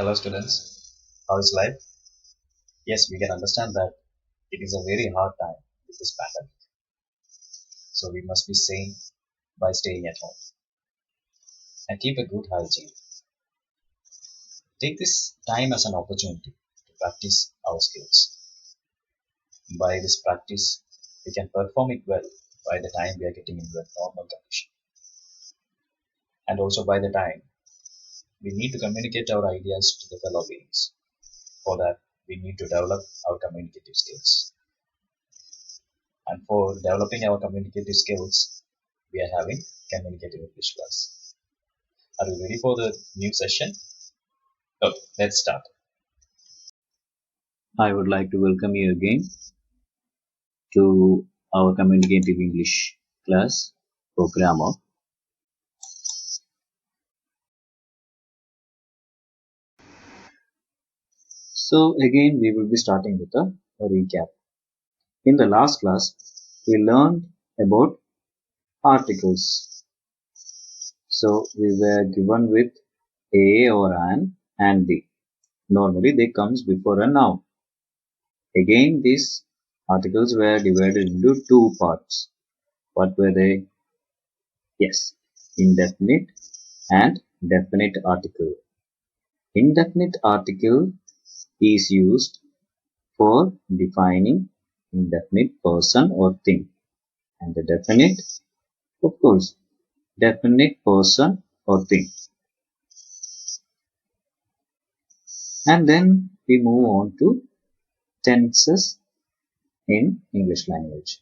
Hello students, how is life? Yes, we can understand that it is a very hard time with this pandemic. So we must be sane by staying at home and keep a good hygiene. Take this time as an opportunity to practice our skills. By this practice, we can perform it well by the time we are getting into a normal condition. And also by the time we need to communicate our ideas to the fellow beings. For that, we need to develop our communicative skills. And for developing our communicative skills, we are having Communicative English class. Are you ready for the new session? Okay, let's start. I would like to welcome you again to our Communicative English class for grammar. So again we will be starting with a recap. In the last class we learned about articles. So we were given with a or an and the. Normally they comes before a noun. Again these articles were divided into two parts. What were they? Yes, indefinite and definite article. Indefinite article is used for defining indefinite person or thing, and the definite, of course, definite person or thing. And then we move on to tenses in English language.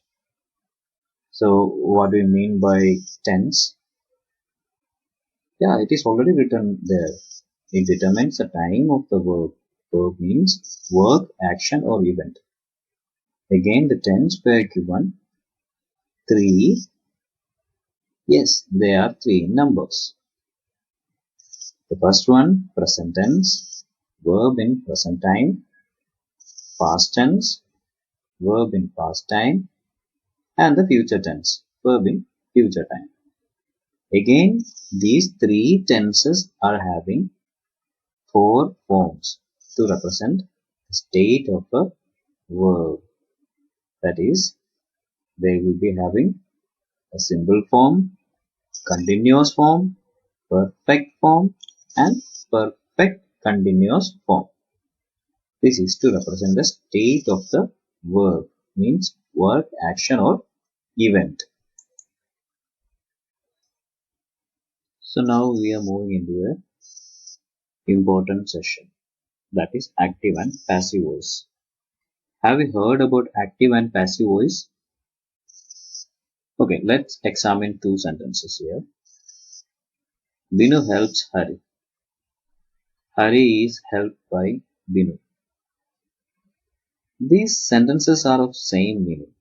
So what do we mean by tense? Yeah, it is already written there. It determines the time of the verb. Verb means work, action or event. Again the tense were given three. Yes, there are three numbers. The first one, present tense, verb in present time, past tense, verb in past time, and the future tense, verb in future time. Again, these three tenses are having four forms to represent the state of a verb. That is, they will be having a simple form, continuous form, perfect form, and perfect continuous form. This is to represent the state of the verb, means work, action or event. So now we are moving into a important session, that is active and passive voice. Have you heard about active and passive voice? Okay, let's examine two sentences here. Binu helps Hari. Hari is helped by Binu. These sentences are of same meaning.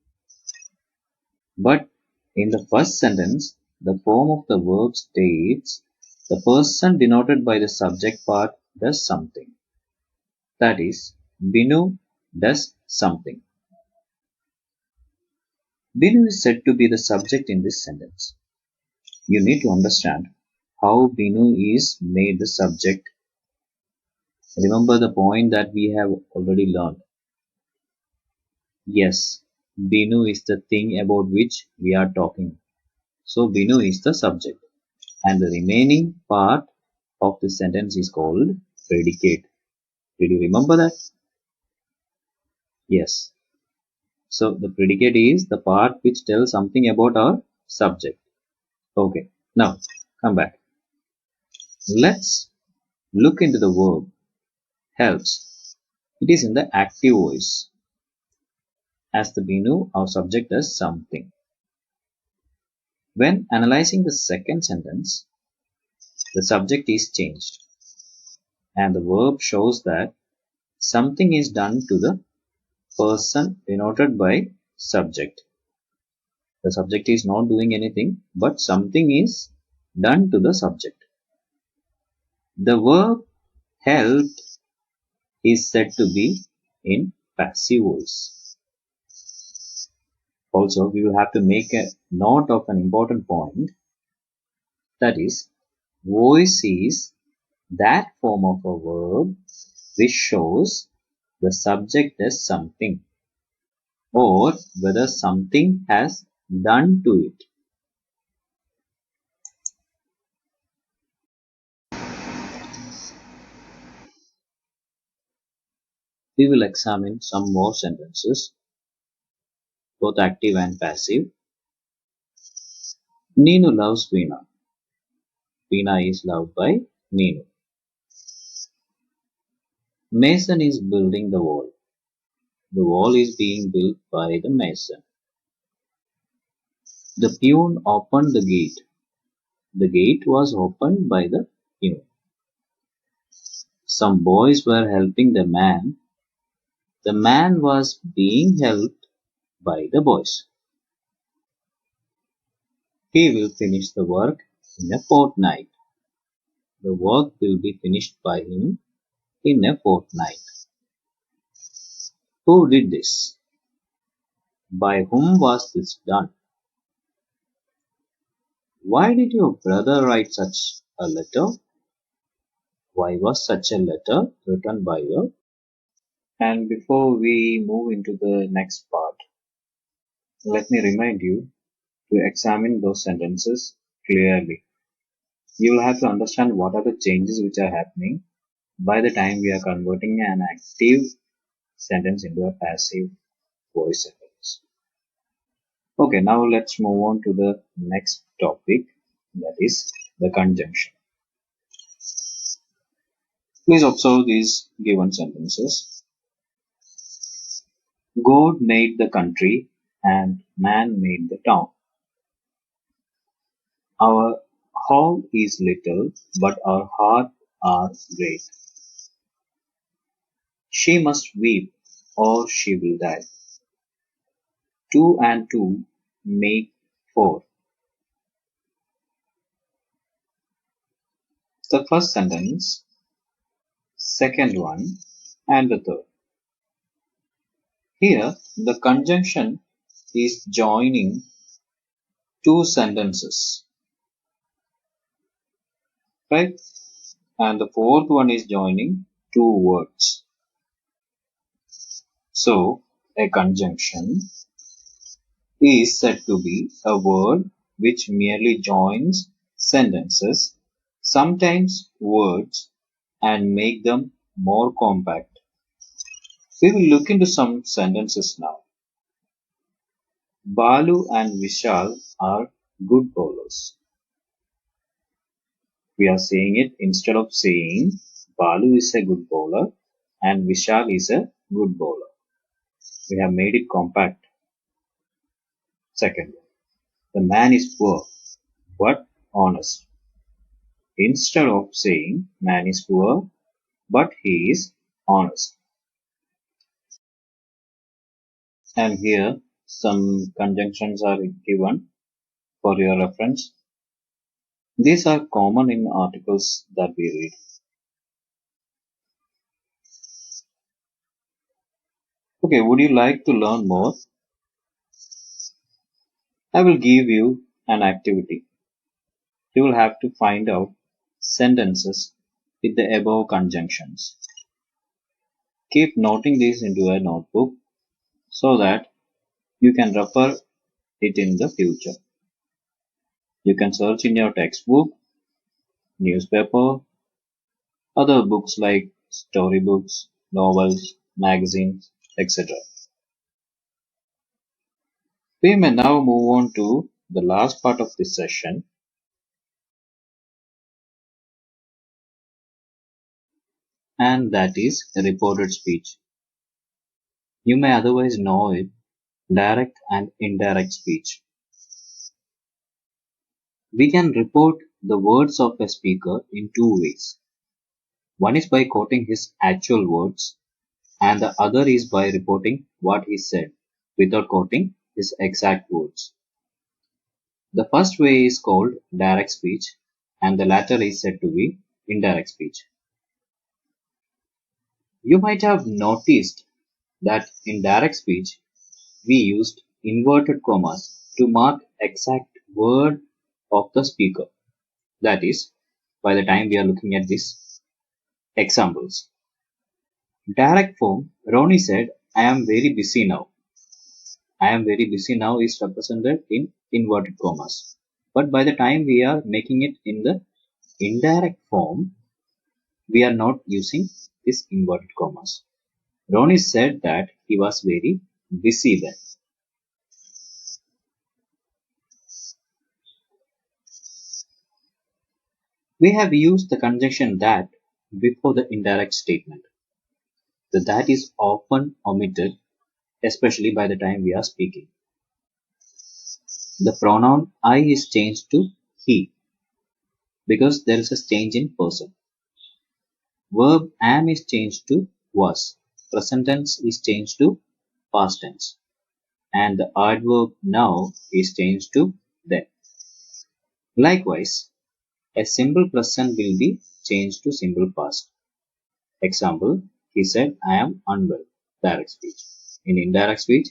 But in the first sentence, the form of the verb states the person denoted by the subject part does something. That is, Binu does something. Binu is said to be the subject in this sentence. You need to understand how Binu is made the subject. Remember the point that we have already learned. Yes, Binu is the thing about which we are talking. So Binu is the subject. And the remaining part of the sentence is called predicate. Did you remember that? Yes. So the predicate is the part which tells something about our subject. Okay. Now come back. Let's look into the verb helps. It is in the active voice. As the Binu, our subject does something. When analyzing the second sentence, the subject is changed. And the verb shows that something is done to the person denoted by subject. The subject is not doing anything, but something is done to the subject. The verb helped is said to be in passive voice. Also, we will have to make a note of an important point. That is, voice is that form of a verb which shows the subject does something or whether something has done to it. We will examine some more sentences, both active and passive. Neenu loves Veena. Veena is loved by Neenu. Mason is building the wall. The wall is being built by the mason. The peon opened the gate. The gate was opened by the peon. Some boys were helping the man. The man was being helped by the boys. He will finish the work in a fortnight. The work will be finished by him in a fortnight. Who did this? By whom was this done? Why did your brother write such a letter? Why was such a letter written by you? And before we move into the next part, let me remind you to examine those sentences clearly. You will have to understand what are the changes which are happening by the time we are converting an active sentence into a passive voice sentence. Okay, now let's move on to the next topic, that is the conjunction. Please observe these given sentences. God made the country and man made the town. Our hall is little, but our heart are great. She must weep, or she will die. Two and two make four. The first sentence, second one, and the third. Here, the conjunction is joining two sentences, right? And the fourth one is joining two words. So, a conjunction is said to be a word which merely joins sentences, sometimes words, and make them more compact. We will look into some sentences now. Balu and Vishal are good bowlers. We are saying it instead of saying Balu is a good bowler and Vishal is a good bowler. We have made it compact. Second, the man is poor but honest. Instead of saying man is poor but he is honest. And here some conjunctions are given for your reference. These are common in articles that we read. Okay, would you like to learn more? I will give you an activity. You will have to find out sentences with the above conjunctions. Keep noting these into a notebook so that you can refer it in the future. You can search in your textbook, newspaper, other books like storybooks, novels, magazines, etc. We may now move on to the last part of this session, and that is reported speech. You may otherwise know it direct and indirect speech. We can report the words of a speaker in two ways. One is by quoting his actual words, and the other is by reporting what he said without quoting his exact words. The first way is called direct speech, and the latter is said to be indirect speech. You might have noticed that in direct speech we used inverted commas to mark exact word of the speaker. That is, by the time we are looking at this, Examples. Direct form, Ronnie said, I am very busy now. I am very busy now is represented in inverted commas. But by the time we are making it in the indirect form, we are not using this inverted commas. Ronnie said that he was very busy then. We have used the conjunction that before the indirect statement. The that is often omitted, especially by the time we are speaking. The pronoun I is changed to he because there is a change in person. Verb am is changed to was. Present tense is changed to past tense. And the adverb now is changed to then. Likewise, a simple present will be changed to simple past. Example, he said, I am unwell. Direct speech. In indirect speech,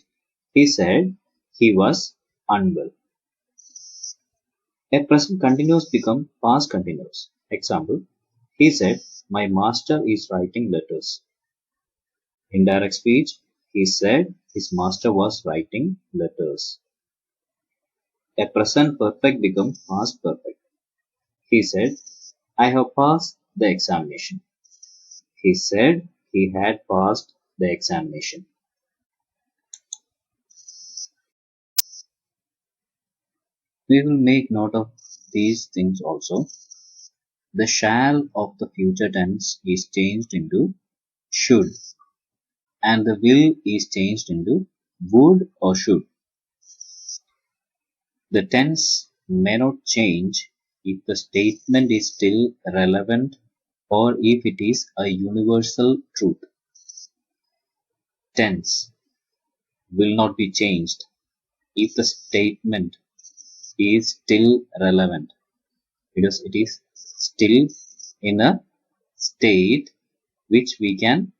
he said he was unwell. A present continuous become past continuous. Example, he said, my master is writing letters. Indirect speech, he said his master was writing letters. A present perfect become past perfect. He said, I have passed the examination. He said he had passed the examination. We will make note of these things also. The shall of the future tense is changed into should, and the will is changed into would or should. The tense may not change if the statement is still relevant or if it is a universal truth. Tense will not be changed if the statement is still relevant because it is still in a state which we can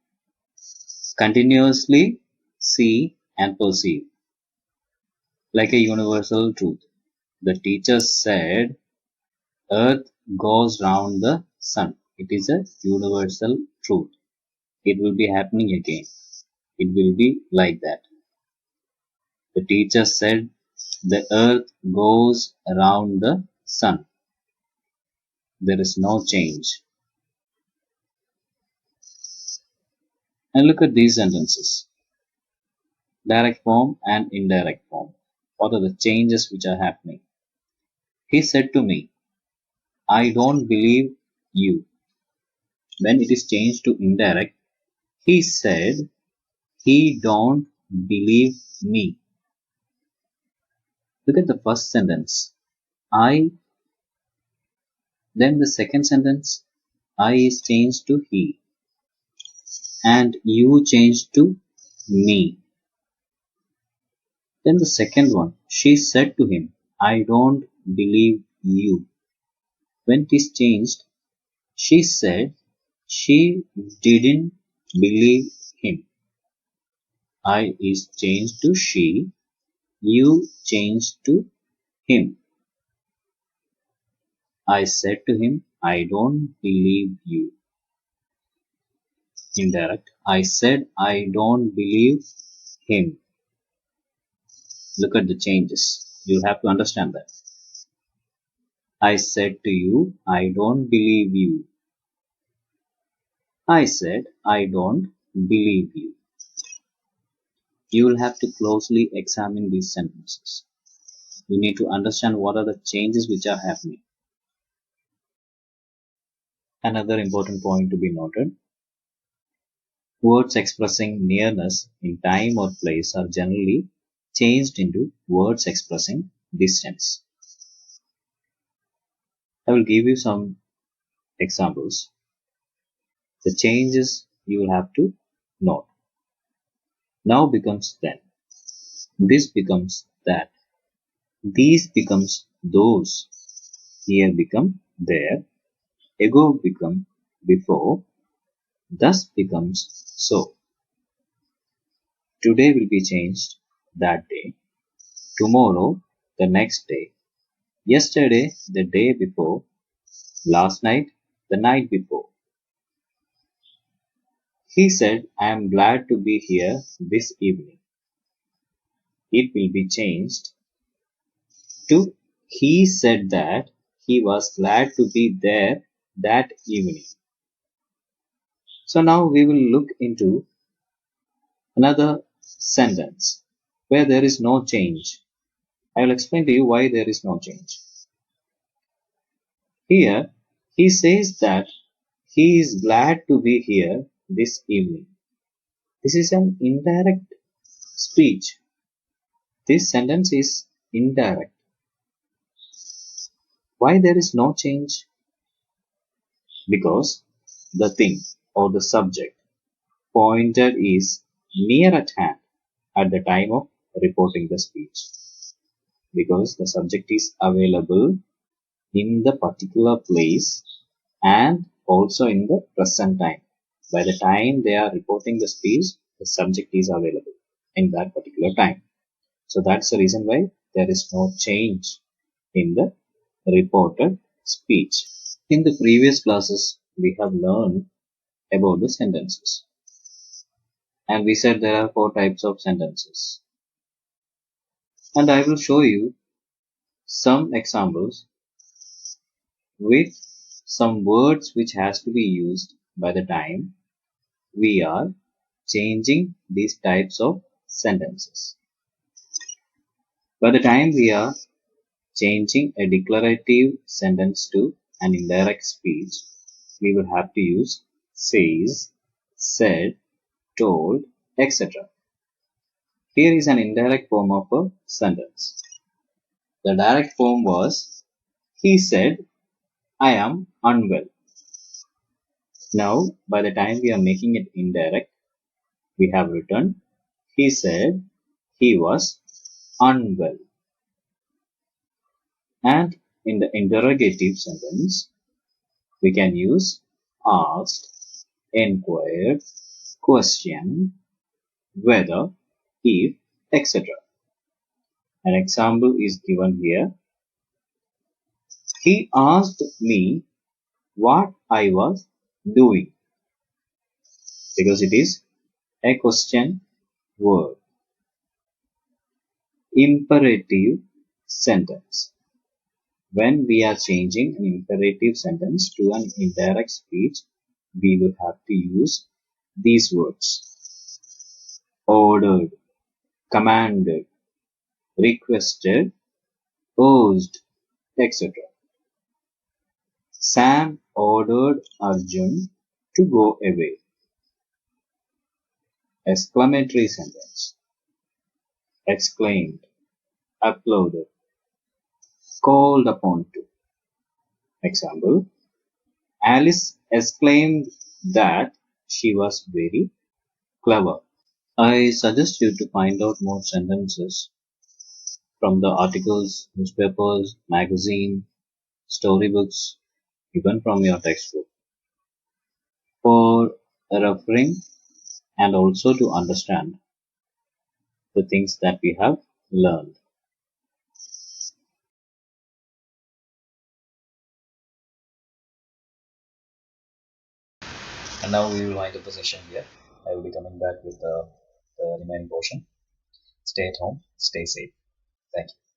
continuously see and perceive, like a universal truth. The teacher said, Earth goes round the sun. It is a universal truth. It will be happening again. It will be like that. The teacher said, the earth goes around the sun. There is no change. And look at these sentences. Direct form and indirect form. What are the changes which are happening? He said to me, I don't believe you. When it is changed to indirect, he said, he don't believe me. Look at the first sentence. I, then the second sentence, I is changed to he. And you changed to me. Then the second one, she said to him, I don't believe you. When it is changed, she said she didn't believe him. I is changed to she, you changed to him. I said to him, I don't believe you. Indirect, I said I don't believe him. Look at the changes. You have to understand that. I said to you, I don't believe you. I said, I don't believe you. You will have to closely examine these sentences. You need to understand what are the changes which are happening. Another important point to be noted. Words expressing nearness in time or place are generally changed into words expressing distance. I will give you some examples. The changes you will have to note. Now becomes then. This becomes that. These becomes those. Here become there. Ago become before. Thus becomes so. Today will be changed that day. Tomorrow the next day. Yesterday the day before. Last night the night before. He said, I am glad to be here this evening. It will be changed to he said that he was glad to be there that evening. So now we will look into another sentence where there is no change. I will explain to you why there is no change. Here, he says that he is glad to be here this evening. This is an indirect speech. This sentence is indirect. Why there is no change? Because the thing or the subject pointed is near at hand at the time of reporting the speech. Because the subject is available in the particular place and also in the present time. By the time they are reporting the speech, the subject is available in that particular time. So that's the reason why there is no change in the reported speech. In the previous classes, we have learned about the sentences. And we said there are four types of sentences. And I will show you some examples with some words which has to be used by the time we are changing these types of sentences. By the time we are changing a declarative sentence to an indirect speech, we will have to use says, said, told, etc. Here is an indirect form of a sentence. The direct form was, he said, I am unwell. Now, by the time we are making it indirect, we have written, he said he was unwell. And in the interrogative sentence, we can use asked, inquired, question, whether, if, etc. An example is given here. He asked me what I was doing because it is a question word. Imperative sentence. When we are changing an imperative sentence to an indirect speech, we will have to use these words. Ordered, commanded, requested, urged, etc. Sam ordered Arjun to go away. Exclamatory sentence. Exclaimed, uploaded, called upon to. Example. Alice exclaimed that she was very clever. I suggest you to find out more sentences from the articles, newspapers, magazine, storybooks, even from your textbook for referring and also to understand the things that we have learned. And now we will wind up the session here. I will be coming back with the remaining portion. Stay at home, stay safe. Thank you.